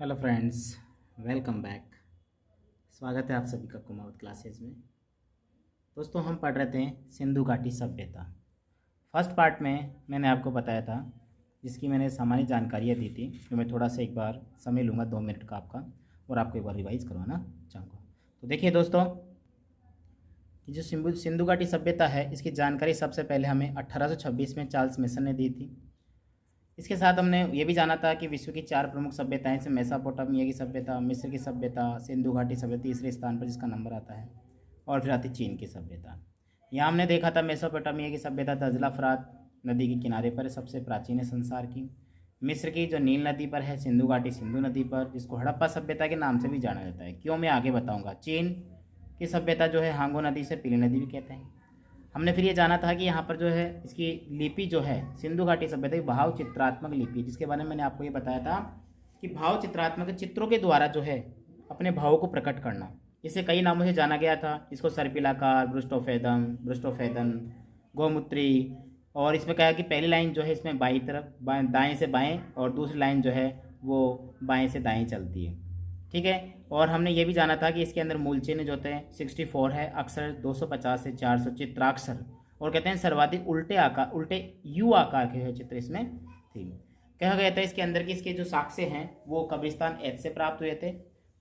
Hello friends, welcome back. स्वागत है आप सभी का कुमावत क्लासेस में। दोस्तों, हम पढ़ रहे थे सिंधु घाटी सभ्यता। फर्स्ट पार्ट में मैंने आपको बताया था, जिसकी मैंने सामान्य जानकारियाँ दी थी, जो मैं थोड़ा सा एक बार समय लूँगा 2 मिनट का आपका, और आपको एक बार रिवाइज़ करवाना चाहूँगा। तो देखिए दोस्तों, कि जो सिंधु घाटी सभ्यता है, इसकी जानकारी सबसे पहले हमें 1826 में चार्ल्स मेसन ने दी थी। इसके साथ हमने ये भी जाना था कि विश्व की 4 प्रमुख सभ्यताएं से मेसोपोटामिया की सभ्यता, मिस्र की सभ्यता, सिंधु घाटी सभ्यता तीसरे स्थान पर जिसका नंबर आता है, और फिर आती चीन की सभ्यता। यहाँ हमने देखा था मेसोपोटामिया की सभ्यता दजला फरात नदी के किनारे पर सबसे प्राचीन है संसार की। मिस्र की जो नील नदी पर है, सिंधु घाटी सिंधु नदी पर, जिसको हड़प्पा सभ्यता के नाम से भी जाना जाता है। क्यों, मैं आगे बताऊँगा। चीन की सभ्यता जो है हांगो नदी से पीली नदी भी कहते हैं। हमने फिर ये जाना था कि यहाँ पर जो है इसकी लिपि जो है सिंधु घाटी सभ्यता की भाव चित्रात्मक लिपि, जिसके बारे में मैंने आपको ये बताया था कि भाव चित्रात्मक चित्रों के द्वारा जो है अपने भावों को प्रकट करना, इसे कई नामों से जाना गया था। इसको सर्पिलाकार, ब्रुस्टोफेदन, गौमूत्री, और इसमें क्या है कि पहली लाइन जो है इसमें बाईं तरफ दाएं से बाएं, और दूसरी लाइन जो है वो बाएं से दाएं चलती है। ठीक है। और हमने ये भी जाना था कि इसके अंदर मूल चिन्ह जो होते हैं 64 है, अक्षर 250 से 400 चित्राक्षर, और कहते हैं सर्वाधिक उल्टे यू आकार के जो चित्र इसमें थे। कहा गया था इसके अंदर कि इसके जो साक्ष्य हैं वो कब्रिस्तान एच से प्राप्त हुए थे।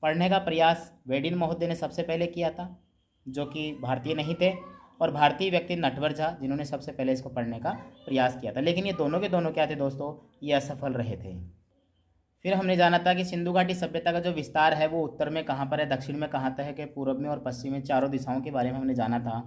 पढ़ने का प्रयास वेडिन महोदय ने सबसे पहले किया था, जो कि भारतीय नहीं थे, और भारतीय व्यक्ति नटवर झा, जिन्होंने सबसे पहले इसको पढ़ने का प्रयास किया था। लेकिन ये दोनों के दोनों क्या थे दोस्तों, ये असफल रहे थे। फिर हमने जाना था कि सिंधु घाटी सभ्यता का जो विस्तार है वो उत्तर में कहाँ पर है, दक्षिण में कहाँ तक है, कि पूर्व में और पश्चिम में, चारों दिशाओं के बारे में हमने जाना था।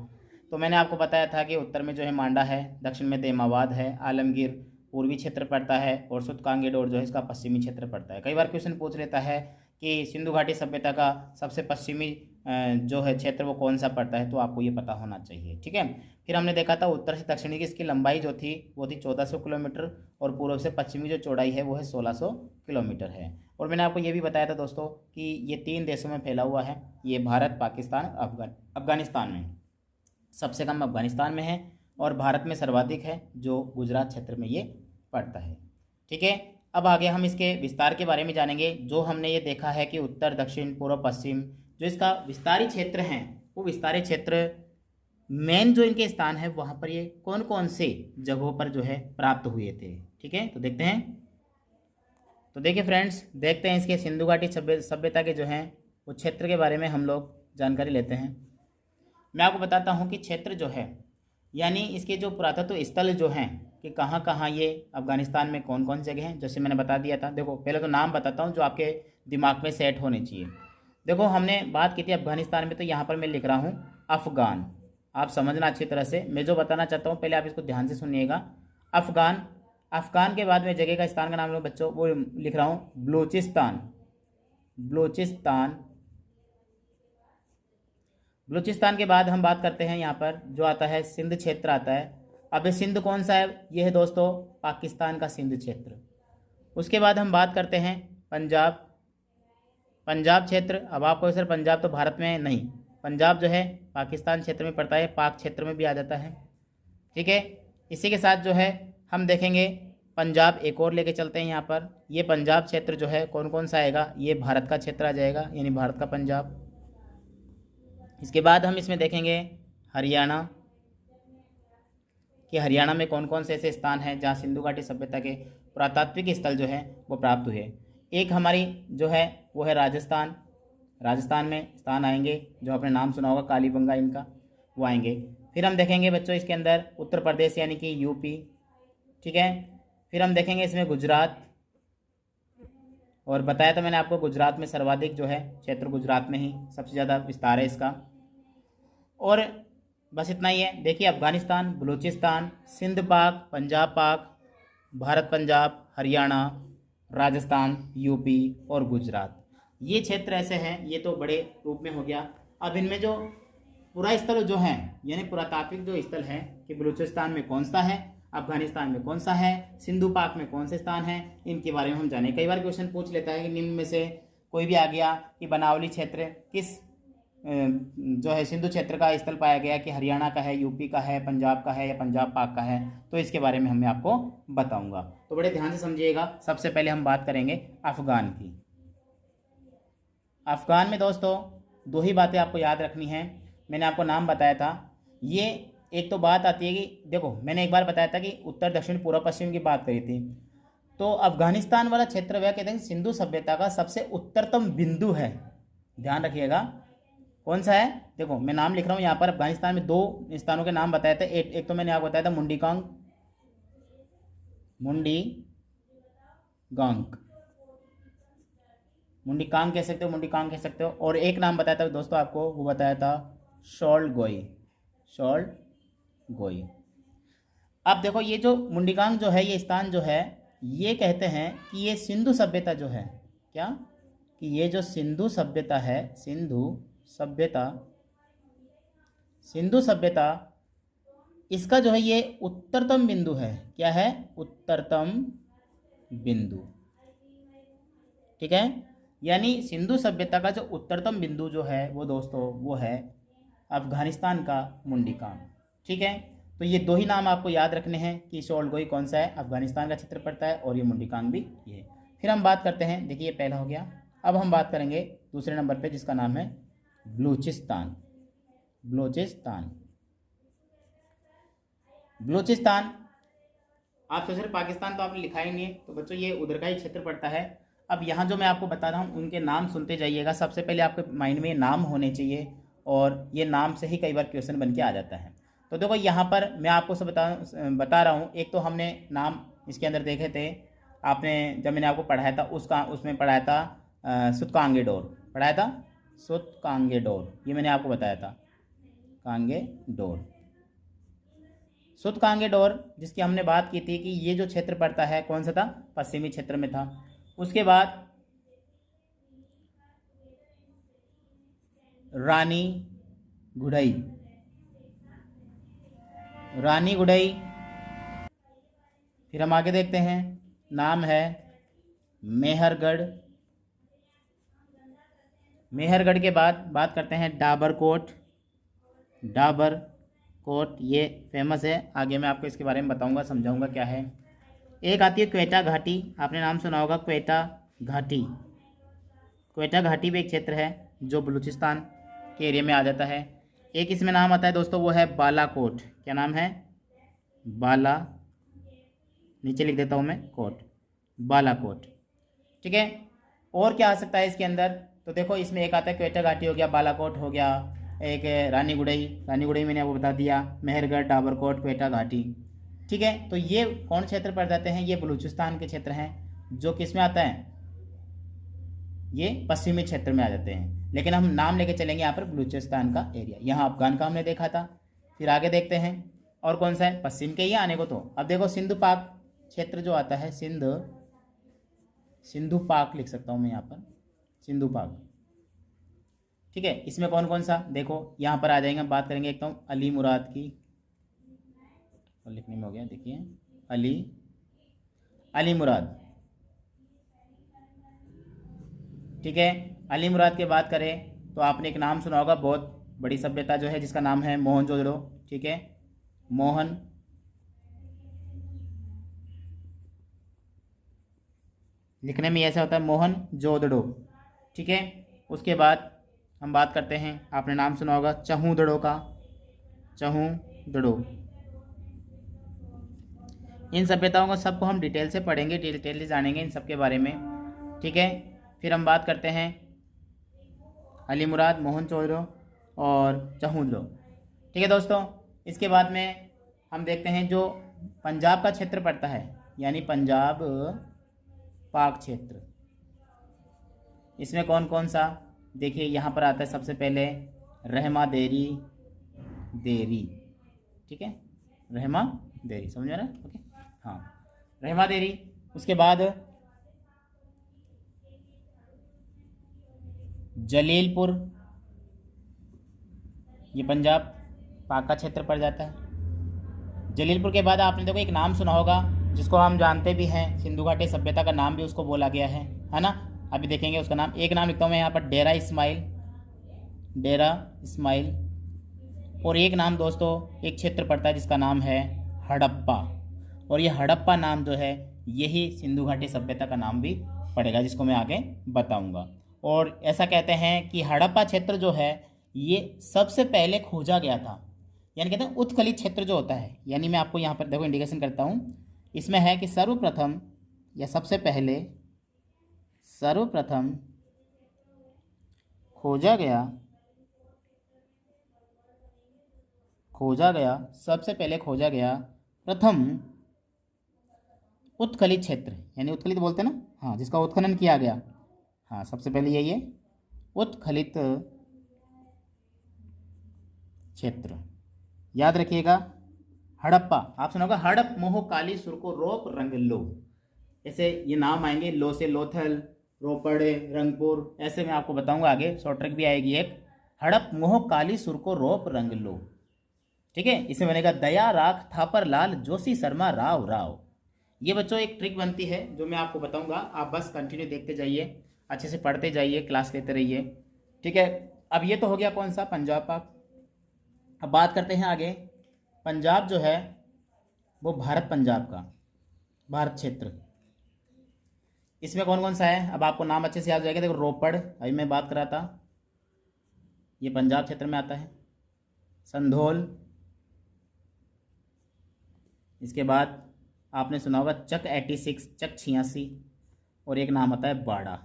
तो मैंने आपको बताया था कि उत्तर में जो है मांडा है, दक्षिण में देमावाद है, आलमगीर पूर्वी क्षेत्र पड़ता है, और सुतकांगेडोर जो है इसका पश्चिमी क्षेत्र पड़ता है। कई बार क्वेश्चन पूछ लेता है कि सिंधु घाटी सभ्यता का सबसे पश्चिमी जो है क्षेत्र वो कौन सा पड़ता है, तो आपको ये पता होना चाहिए। ठीक है। फिर हमने देखा था उत्तर से दक्षिणी की इसकी लंबाई जो थी वो थी 1400 किलोमीटर, और पूर्व से पश्चिमी जो चौड़ाई है वो है 1600 किलोमीटर है। और मैंने आपको ये भी बताया था दोस्तों कि ये 3 देशों में फैला हुआ है। ये भारत, पाकिस्तान, अफगानिस्तान में सबसे कम अफगानिस्तान में है, और भारत में सर्वाधिक है जो गुजरात क्षेत्र में ये पड़ता है। ठीक है। अब आगे हम इसके विस्तार के बारे में जानेंगे। जो हमने ये देखा है कि उत्तर, दक्षिण, पूर्व, पश्चिम जो इसका विस्तारी क्षेत्र है, वो विस्तारी क्षेत्र मेन जो इनके स्थान है वहाँ पर ये कौन कौन से जगहों पर जो है प्राप्त हुए थे। ठीक है, तो देखते हैं। तो देखिए फ्रेंड्स, देखते हैं इसके सिंधु घाटी सभ्यता के जो हैं वो क्षेत्र के बारे में हम लोग जानकारी लेते हैं। मैं आपको बताता हूँ कि क्षेत्र जो है, यानी इसके जो पुरातत्व स्थल जो हैं कि कहाँ कहाँ ये अफगानिस्तान में कौन कौन जगह हैं, जैसे मैंने बता दिया था। देखो, पहले तो नाम बताता हूँ जो आपके दिमाग में सेट होने चाहिए। देखो, हमने बात की थी अफगानिस्तान में, तो यहाँ पर मैं लिख रहा हूँ अफ़गान। आप समझना अच्छी तरह से, मैं जो बताना चाहता हूँ पहले आप इसको ध्यान से सुनिएगा। अफ़गान, अफ़गान के बाद में जगह का स्थान का नाम लो बच्चों, वो लिख रहा हूँ बलूचिस्तान। बलूचिस्तान के बाद हम बात करते हैं यहाँ पर जो आता है सिंध क्षेत्र आता है। अब ये सिंध कौन सा है, ये है दोस्तों पाकिस्तान का सिंध क्षेत्र। उसके बाद हम बात करते हैं पंजाब क्षेत्र। अब आपको सर पंजाब तो भारत में नहीं, पंजाब जो है पाकिस्तान क्षेत्र में पड़ता है, पाक क्षेत्र में भी आ जाता है। ठीक है। इसी के साथ जो है हम देखेंगे पंजाब एक और लेके चलते हैं यहाँ पर। ये पंजाब क्षेत्र जो है कौन कौन सा आएगा, ये भारत का क्षेत्र आ जाएगा, यानी भारत का पंजाब। इसके बाद हम इसमें देखेंगे हरियाणा, कि हरियाणा में कौन कौन से ऐसे स्थान हैं जहाँ सिंधु घाटी सभ्यता के पुरातात्विक स्थल जो है वो प्राप्त हुए। एक हमारी जो है वो है राजस्थान। राजस्थान में स्थान आएंगे जो आपने नाम सुना होगा, कालीबंगा इनका, वो आएंगे। फिर हम देखेंगे बच्चों इसके अंदर उत्तर प्रदेश यानी कि यूपी। ठीक है। फिर हम देखेंगे इसमें गुजरात, और बताया था मैंने आपको गुजरात में सर्वाधिक जो है क्षेत्र गुजरात में ही सबसे ज़्यादा विस्तार है इसका। और बस इतना ही है। देखिए, अफगानिस्तान, बलूचिस्तान, सिंध पाक, पंजाब पाक, भारत पंजाब, हरियाणा, राजस्थान, यूपी और गुजरात, ये क्षेत्र ऐसे हैं। ये तो बड़े रूप में हो गया। अब इनमें जो पुरा स्थल जो हैं, यानी पुरातात्विक जो स्थल हैं कि बलूचिस्तान में कौन सा है, अफगानिस्तान में कौन सा है, सिंधु पाक में कौन से स्थान हैं, इनके बारे में हम जाने। कई बार क्वेश्चन पूछ लेता है कि निम्न में से कोई भी आ गया कि बनावली क्षेत्र किस जो है सिंधु क्षेत्र का स्थल पाया गया, कि हरियाणा का है, यूपी का है, पंजाब का है या पंजाब पाक का है, तो इसके बारे में मैं आपको बताऊंगा। तो बड़े ध्यान से समझिएगा। सबसे पहले हम बात करेंगे अफ़गान की। अफ़गान में दोस्तों दो ही बातें आपको याद रखनी हैं। मैंने आपको नाम बताया था। ये एक तो बात आती है कि देखो, मैंने एक बार बताया था कि उत्तर दक्षिण पूर्व पश्चिम की बात करी थी। तो अफ़गानिस्तान वाला क्षेत्र वह कहते हैं सिंधु सभ्यता का सबसे उत्तरतम बिंदु है। ध्यान रखिएगा कौन सा है। देखो मैं नाम लिख रहा हूँ यहाँ पर। अफगानिस्तान में दो स्थानों के नाम बताए थे। एक तो मैंने आपको बताया था मुंडीकांग, मुंडीकांग कह सकते हो, मुंडीकांग कह सकते हो। और एक नाम बताया था दोस्तों आपको, वो बताया था शॉल्टगोई। अब देखो ये जो मुंडीकांग जो है, ये स्थान जो है, ये कहते हैं कि ये सिंधु सभ्यता जो है, क्या कि ये जो सिंधु सभ्यता है, सिंधु सभ्यता इसका जो है ये उत्तरतम बिंदु है। क्या है? उत्तरतम बिंदु। ठीक है, यानी सिंधु सभ्यता का जो उत्तरतम बिंदु जो है वो दोस्तों वो है अफगानिस्तान का मुंडीकांग। ठीक है, तो ये दो ही नाम आपको याद रखने हैं कि शॉल्टगोई कौन सा है, अफगानिस्तान का क्षेत्र पड़ता है, और ये मुंडीकांग भी ये है। फिर हम बात करते हैं, देखिए ये पहला हो गया। अब हम बात करेंगे दूसरे नंबर पे जिसका नाम है बलूचिस्तान। आप सोच रहे पाकिस्तान तो आपने लिखा ही नहीं है, तो बच्चों ये उधर का ही क्षेत्र पड़ता है। अब यहाँ जो मैं आपको बता रहा हूँ उनके नाम सुनते जाइएगा। सबसे पहले आपके माइंड में नाम होने चाहिए, और ये नाम से ही कई बार क्वेश्चन बन के आ जाता है। तो देखो यहाँ पर मैं आपको सब बता रहा हूँ। एक तो हमने नाम इसके अंदर देखे थे, आपने जब मैंने आपको पढ़ाया था उसमें पढ़ाया था सुतकांगेडोर, ये मैंने आपको बताया था, सुतकांगेडोर जिसकी हमने बात की थी कि ये जो क्षेत्र पड़ता है कौन सा था, पश्चिमी क्षेत्र में था। उसके बाद रानी गुड़ई, फिर हम आगे देखते हैं, नाम है मेहरगढ़ के बाद बात करते हैं डाबरकोट, ये फेमस है। आगे मैं आपको इसके बारे में बताऊंगा, समझाऊंगा क्या है। एक आती है क्वेटा घाटी, आपने नाम सुना होगा क्वेटा घाटी भी एक क्षेत्र है जो बलूचिस्तान के एरिया में आ जाता है। एक इसमें नाम आता है दोस्तों, वो है बालाकोट। क्या नाम है? नीचे लिख देता हूँ मैं, बालाकोट। ठीक है, और क्या आ सकता है इसके अंदर? तो देखो इसमें एक आता है क्वेटा घाटी हो गया, बालाकोट हो गया, एक रानी गुड़ई मैंने आपको बता दिया, मेहरगढ़, डाबरकोट, क्वेटा घाटी। ठीक है, तो ये कौन क्षेत्र पड़ जाते हैं? ये बलूचिस्तान के क्षेत्र हैं, जो किस में आता है? ये पश्चिमी क्षेत्र में आ जाते हैं। लेकिन हम नाम लेके चलेंगे यहाँ पर बलूचिस्तान का एरिया। यहाँ अफगान का हमने देखा था। फिर आगे देखते हैं और कौन सा है, पश्चिम के ही आने को। तो अब देखो सिंधु पाक क्षेत्र जो आता है, सिंधु पाक लिख सकता हूँ मैं यहाँ पर, सिंधु पाक। ठीक है, इसमें कौन कौन सा, देखो यहाँ पर आ जाएंगे। बात करेंगे एक तो अली मुराद की, और लिखने में हो गया, देखिए अली मुराद। ठीक है, अली मुराद की बात करें तो आपने एक नाम सुना होगा, बहुत बड़ी सभ्यता जो है जिसका नाम है मोहनजोदड़ो। ठीक है, लिखने में ऐसा होता है मोहनजोदड़ो। ठीक है, उसके बाद हम बात करते हैं, आपने नाम सुना होगा चहूदड़ो का, इन सभ्यताओं को सबको हम डिटेल से पढ़ेंगे, डिटेल से जानेंगे इन सब के बारे में। ठीक है, फिर हम बात करते हैं अली मुराद, मोहनजोदड़ो और चहूदड़ो। ठीक है दोस्तों, इसके बाद में हम देखते हैं जो पंजाब का क्षेत्र पड़ता है, यानी पंजाब पाक क्षेत्र। इसमें कौन कौन सा, देखिए यहाँ पर आता है सबसे पहले रहमा देरी। ठीक है, रहमा देरी, समझ में आ रहा है? ओके, हाँ, रहमा देरी। उसके बाद जलीलपुर, ये पंजाब पाक का क्षेत्र पड़ जाता है। जलीलपुर के बाद आपने देखो एक नाम सुना होगा जिसको हम जानते भी हैं, सिंधु घाटी सभ्यता का नाम भी उसको बोला गया है ना। अभी देखेंगे उसका नाम। एक नाम लिखता हूँ मैं यहाँ पर, डेरा इस्माइल। और एक नाम दोस्तों, एक क्षेत्र पड़ता है जिसका नाम है हड़प्पा, और ये हड़प्पा नाम जो है यही सिंधु घाटी सभ्यता का नाम भी पड़ेगा, जिसको मैं आगे बताऊंगा। और ऐसा कहते हैं कि हड़प्पा क्षेत्र जो है ये सबसे पहले खोजा गया था। यानी कहते हैं उत्खलित क्षेत्र जो होता है, यानी मैं आपको यहाँ पर देखो इंडिकेशन करता हूँ, इसमें है कि सर्वप्रथम या सबसे पहले सर्वप्रथम खोजा गया सबसे पहले खोजा गया प्रथम उत्खलित क्षेत्र, यानी उत्खलित बोलते हैं ना, हाँ, जिसका उत्खनन किया गया, हाँ, सबसे पहले यही है उत्खलित क्षेत्र। याद रखिएगा हड़प्पा, आप सुनोगा हड़प मोह काली सुर को रोप रंग लो, ऐसे ये नाम आएंगे, लो से लोथल, रोपड़े, रंगपुर, ऐसे मैं आपको बताऊंगा आगे, शॉर्ट ट्रिक भी आएगी एक, हड़प मोह काली सुर को रोप रंग लो, ठीक है। इसमें बनेगा दया राख थापर लाल जोशी शर्मा राव राव। ये बच्चों एक ट्रिक बनती है जो मैं आपको बताऊंगा, आप बस कंटिन्यू देखते जाइए, अच्छे से पढ़ते जाइए, क्लास लेते रहिए, ठीक है। अब ये तो हो गया कौन सा, पंजाब पाक। अब बात करते हैं आगे, पंजाब जो है वो भारत पंजाब का, भारत क्षेत्र, इसमें कौन कौन सा है, अब आपको नाम अच्छे से याद हो जाएगा। देखो रोपड़, अभी मैं बात कर रहा था, ये पंजाब क्षेत्र में आता है। संधोल, इसके बाद आपने सुना होगा चक 86, चक 86, और एक नाम आता है बाड़ा,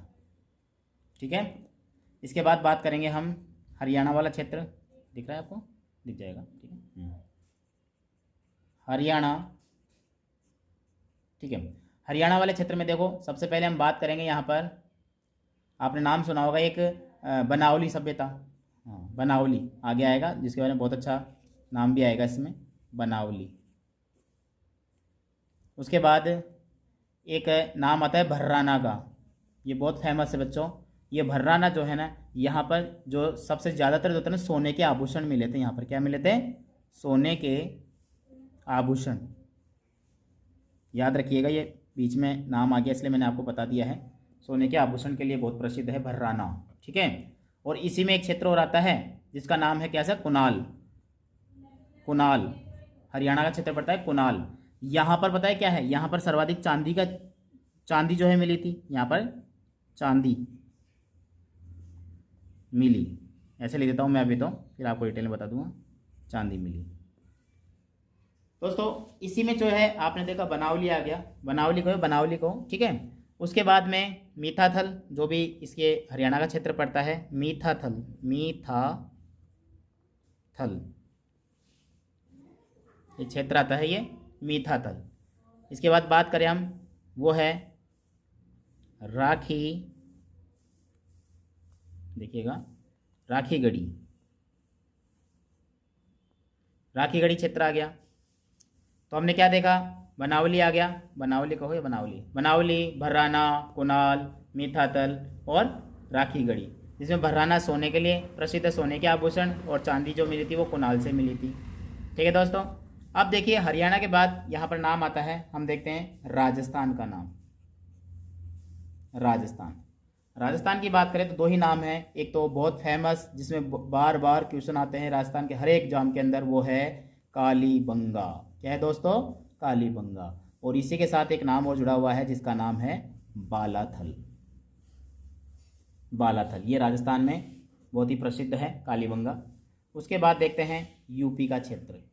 ठीक है। इसके बाद बात करेंगे हम हरियाणा वाला क्षेत्र, दिख रहा है आपको, दिख जाएगा, ठीक है, हरियाणा, ठीक है। हरियाणा वाले क्षेत्र में देखो सबसे पहले हम बात करेंगे, यहाँ पर आपने नाम सुना होगा एक बनावली सभ्यता, हाँ, बनावली आगे आएगा, जिसके बारे में बहुत अच्छा नाम भी आएगा इसमें, बनावली। उसके बाद एक नाम आता है भर्राना का, ये बहुत फेमस है बच्चों। ये भर्राना जो है ना, यहाँ पर जो सबसे ज़्यादातर जो होता है ना, सोने के आभूषण मिले थे, यहाँ पर क्या मिले थे, सोने के आभूषण। याद रखिएगा, ये बीच में नाम आ गया इसलिए मैंने आपको बता दिया है, सोने के आभूषण के लिए बहुत प्रसिद्ध है भर्राना, ठीक है। और इसी में एक क्षेत्र और आता है जिसका नाम है क्या सा, कुनाल। कुनाल हरियाणा का क्षेत्र पड़ता है, कुनाल। यहाँ पर पता है क्या है, यहाँ पर सर्वाधिक चांदी जो है मिली थी, यहाँ पर चांदी मिली, ऐसे लिख देता हूँ मैं अभी, तो फिर आपको डिटेल में बता दूंगा, चांदी मिली। दोस्तों इसी में जो है आपने देखा बनावली आ गया, बनावली को, ठीक है। उसके बाद में मीठाथल, जो भी इसके हरियाणा का क्षेत्र पड़ता है, मीठाथल ये क्षेत्र आता है, ये मीठाथल। इसके बाद बात करें हम, वो है राखी, देखिएगा राखीगढ़ी क्षेत्र आ गया। तो हमने क्या देखा, बनावली आ गया, बनावली कहो या बनावली, भर्राना, कुनाल, मीठातल और राखीगढ़ी। जिसमें भर्राना सोने के लिए प्रसिद्ध है, सोने के आभूषण, और चांदी जो मिली थी वो कुनाल से मिली थी, ठीक है दोस्तों। अब देखिए हरियाणा के बाद यहाँ पर नाम आता है, हम देखते हैं राजस्थान का नाम। राजस्थान की बात करें तो दो ही नाम है, एक तो बहुत फेमस जिसमें बार बार क्वेश्चन आते हैं राजस्थान के हर एक एग्जाम के अंदर, वो है कालीबंगा। क्या है दोस्तों, कालीबंगा। और इसी के साथ एक नाम और जुड़ा हुआ है जिसका नाम है बालाथल। ये राजस्थान में बहुत ही प्रसिद्ध है कालीबंगा। उसके बाद देखते हैं यूपी का क्षेत्र।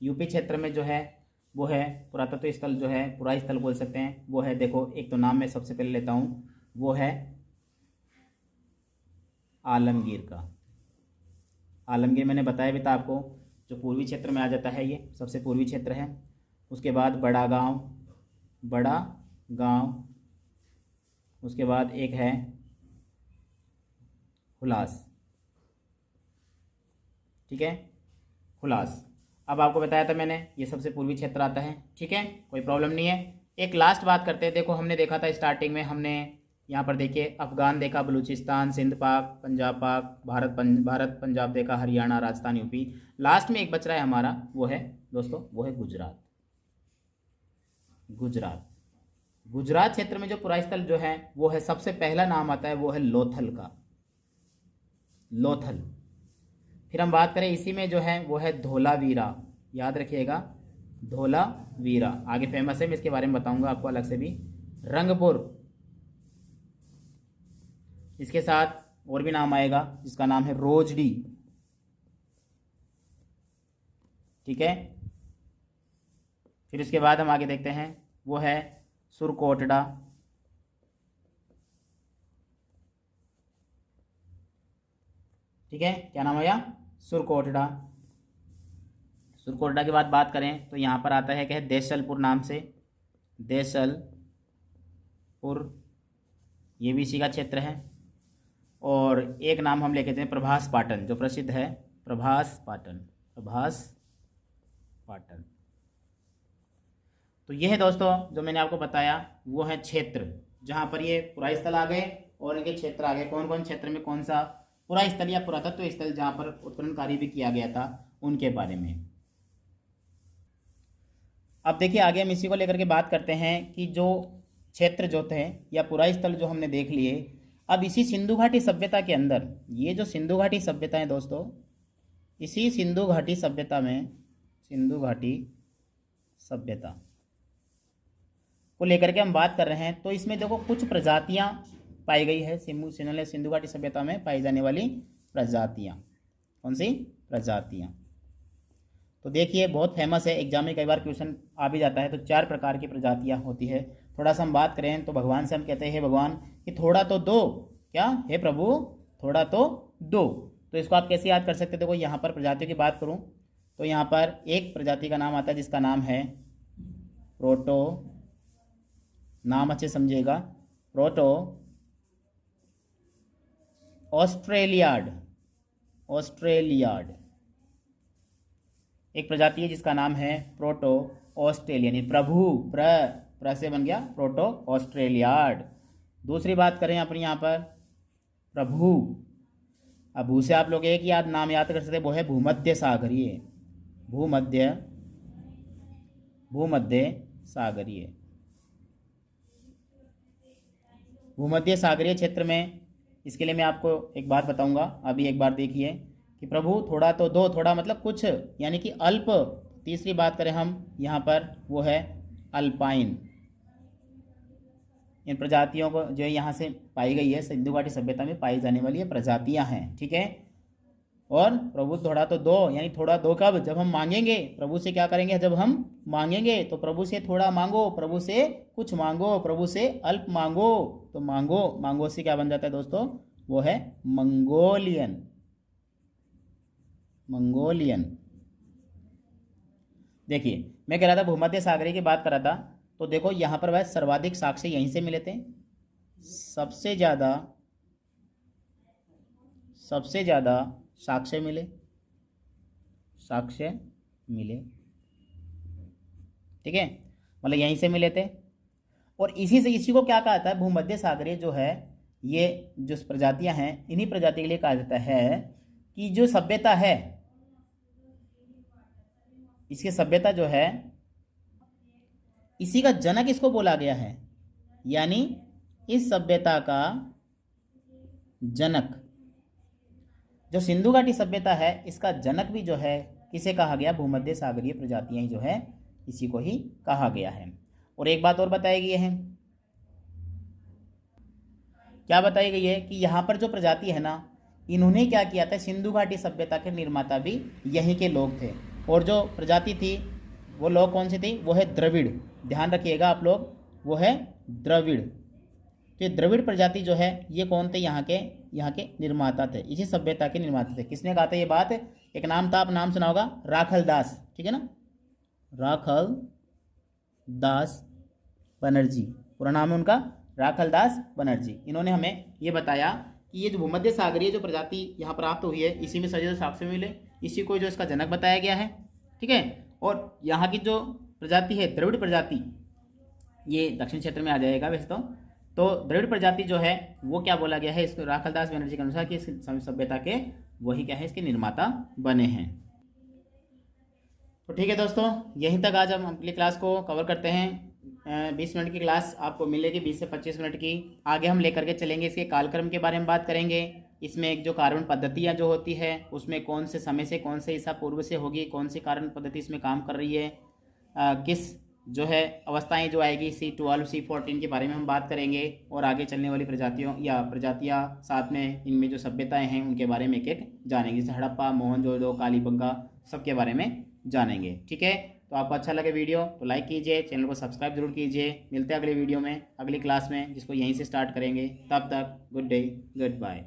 यूपी क्षेत्र में जो है वो है पुरातत्व स्थल, जो है पुरा स्थल बोल सकते हैं, वो है, देखो एक तो नाम मैं सबसे पहले लेता हूँ, वो है आलमगीर का। आलमगीर मैंने बताया भी था आपको, जो पूर्वी क्षेत्र में आ जाता है, ये सबसे पूर्वी क्षेत्र है। उसके बाद बड़ा गांव, उसके बाद एक है हुलास, ठीक है, हुलास। अब आपको बताया था मैंने, ये सबसे पूर्वी क्षेत्र आता है, ठीक है, कोई प्रॉब्लम नहीं है। एक लास्ट बात करते हैं। देखो हमने देखा था स्टार्टिंग में, हमने यहाँ पर देखिए अफगान देखा, बलूचिस्तान, सिंध पाक, पंजाब पाक, भारत पंजाब देखा, हरियाणा, राजस्थान, यूपी। लास्ट में एक बच रहा है हमारा, वो है दोस्तों, वो है गुजरात क्षेत्र में जो पुरा स्थल जो है वो है, सबसे पहला नाम आता है वो है लोथल का, लोथल। फिर हम बात करें इसी में जो है वो है धोलावीरा, याद रखिएगा धोलावीरा, आगे फेमस है, मैं इसके बारे में बताऊंगा आपको अलग से भी। इसके साथ और भी नाम आएगा जिसका नाम है रोजडी। ठीक है, फिर इसके बाद हम आगे देखते हैं, वो है सुरकोटड़ा। ठीक है, क्या नाम आया? सुरकोटड़ा। सुरकोटड़ा की बात करें तो यहाँ पर आता है क्या है, देशलपुर नाम से। देशलपुर ये भी इसी का क्षेत्र है। और एक नाम हम लेके थे प्रभास पाटन, जो प्रसिद्ध है, प्रभास पाटन। तो ये है दोस्तों जो मैंने आपको बताया, वो है क्षेत्र जहाँ पर ये पुरा स्थल आ गए और इनके क्षेत्र आ गए। कौन कौन क्षेत्र में कौन सा पुरा स्थल या पुरातत्व स्थल जहाँ पर उत्खनन कार्य भी किया गया था, उनके बारे में। अब देखिए आगे हम इसी को लेकर के बात करते हैं कि जो क्षेत्र जो थे या पुरा स्थल जो हमने देख लिए, अब इसी सिंधु घाटी सभ्यता के अंदर, ये जो सिंधु घाटी सभ्यता है दोस्तों, इसी सिंधु घाटी सभ्यता में, सिंधु घाटी सभ्यता को लेकर के हम बात कर रहे हैं, तो इसमें देखो कुछ प्रजातियां पाई गई है सिंधु घाटी सभ्यता में पाई जाने वाली प्रजातियां। कौन सी प्रजातियां? तो देखिए बहुत फेमस है, एग्जाम में कई बार क्वेश्चन आ भी जाता है। तो 4 प्रकार की प्रजातियां होती है। थोड़ा सा हम बात करें तो भगवान से हम कहते हैं, भगवान कि थोड़ा तो दो, क्या हे प्रभु थोड़ा तो दो। तो इसको आप कैसे याद कर सकते हैं? देखो यहाँ पर प्रजातियों की बात करूँ तो यहाँ पर एक प्रजाति का नाम आता है जिसका नाम है प्रोटो, नाम अच्छे समझिएगा, प्रोटो ऑस्ट्रेलियाड। एक प्रजाति है जिसका नाम है प्रोटो ऑस्ट्रेलियन, प्रभु, प्र से बन गया प्रोटो ऑस्ट्रेलियाड। दूसरी बात करें अपने यहाँ पर प्रभु, अब भू से आप लोग एक याद नाम याद कर सकते हैं, वो है भूमध्य सागरीय। भूमध्य सागरीय क्षेत्र में, इसके लिए मैं आपको एक बात बताऊंगा, अभी एक बार देखिए कि प्रभु थोड़ा तो दो, थोड़ा मतलब कुछ, यानी कि अल्प। तीसरी बात करें हम यहाँ पर, वो है अल्पाइन। इन प्रजातियों को जो यहाँ से पाई गई है, सिंधु घाटी सभ्यता में पाई जाने वाली ये प्रजातियाँ हैं। ठीक है, और प्रभु थोड़ा तो दो, यानी थोड़ा दो कब? जब हम मांगेंगे प्रभु से। क्या करेंगे? जब हम मांगेंगे तो प्रभु से थोड़ा मांगो, प्रभु से कुछ मांगो, प्रभु से अल्प मांगो। तो मांगो से क्या बन जाता है दोस्तों? वो है मंगोलियन। देखिए मैं कह रहा था भूमध्य सागरीय की बात कर रहा था, तो देखो यहाँ पर वह सर्वाधिक साक्ष्य यहीं से मिले थे। सबसे ज़्यादा साक्ष्य मिले। ठीक है, मतलब यहीं से मिले थे। और इसी को क्या कहा जाता है? भूमध्य सागरीय जो है, ये जो प्रजातियां हैं, इन्हीं प्रजाति के लिए कहा जाता है कि जो सभ्यता है, इसकी सभ्यता जो है, इसी का जनक इसको बोला गया है। यानी इस सभ्यता का जनक, जो सिंधु घाटी सभ्यता है, इसका जनक भी जो है किसे कहा गया? भूमध्य सागरीय प्रजातियां ही जो है, इसी को ही कहा गया है। और एक बात और बताई गई है, क्या बताई गई है? कि यहाँ पर जो प्रजाति है ना, इन्होंने क्या किया था? सिंधु घाटी सभ्यता के निर्माता भी यहीं के लोग थे। और जो प्रजाति थी, वो लोग कौन सी थी? वो है द्रविड़। ध्यान रखिएगा आप लोग, वो है द्रविड़। तो ये द्रविड़ प्रजाति जो है, ये कौन थे? यहाँ के निर्माता थे, इसी सभ्यता के निर्माता थे। किसने कहा था ये बात? एक नाम था, आप नाम सुना होगा, राखल दास। ठीक है ना, राखल दास बनर्जी, पूरा नाम है उनका राखल दास बनर्जी। इन्होंने हमें ये बताया कि ये जो भूमध्य सागरीय जो प्रजाति यहाँ प्राप्त हुई है, इसी में सजे साक्ष्य मिले, इसी को जो इसका जनक बताया गया है। ठीक है, और यहाँ की जो प्रजाति है द्रविड़ प्रजाति, ये दक्षिण क्षेत्र में आ जाएगा वैसे तो द्रविड़ प्रजाति जो है वो क्या बोला गया है इसको? राखल दास बनर्जी के अनुसार कि इस सभ्यता के वही क्या है, इसके निर्माता बने हैं। तो ठीक है दोस्तों, यहीं तक आज हम अपनी क्लास को कवर करते हैं। 20 मिनट की क्लास आपको मिलेगी, 20 से 25 मिनट की। आगे हम लेकर के चलेंगे, इसके कालक्रम के बारे में बात करेंगे। इसमें एक जो कार्बन पद्धतियाँ जो होती है, उसमें कौन से समय से, कौन से ईसा पूर्व से होगी, कौन सी कार्बन पद्धति इसमें काम कर रही है, किस जो है अवस्थाएं जो आएगी C12 C14 के बारे में हम बात करेंगे, और आगे चलने वाली प्रजातियां साथ में इनमें जो सभ्यताएं हैं उनके बारे में एक एक जानेंगे, जैसे हड़प्पा, मोहनजोदड़ो, कालीबंगा, सबके बारे में जानेंगे। ठीक है, तो आपको अच्छा लगे वीडियो तो लाइक कीजिए, चैनल को सब्सक्राइब जरूर कीजिए। मिलते हैं अगले वीडियो में, अगली क्लास में, जिसको यहीं से स्टार्ट करेंगे। तब तक गुड डे, गुड बाय।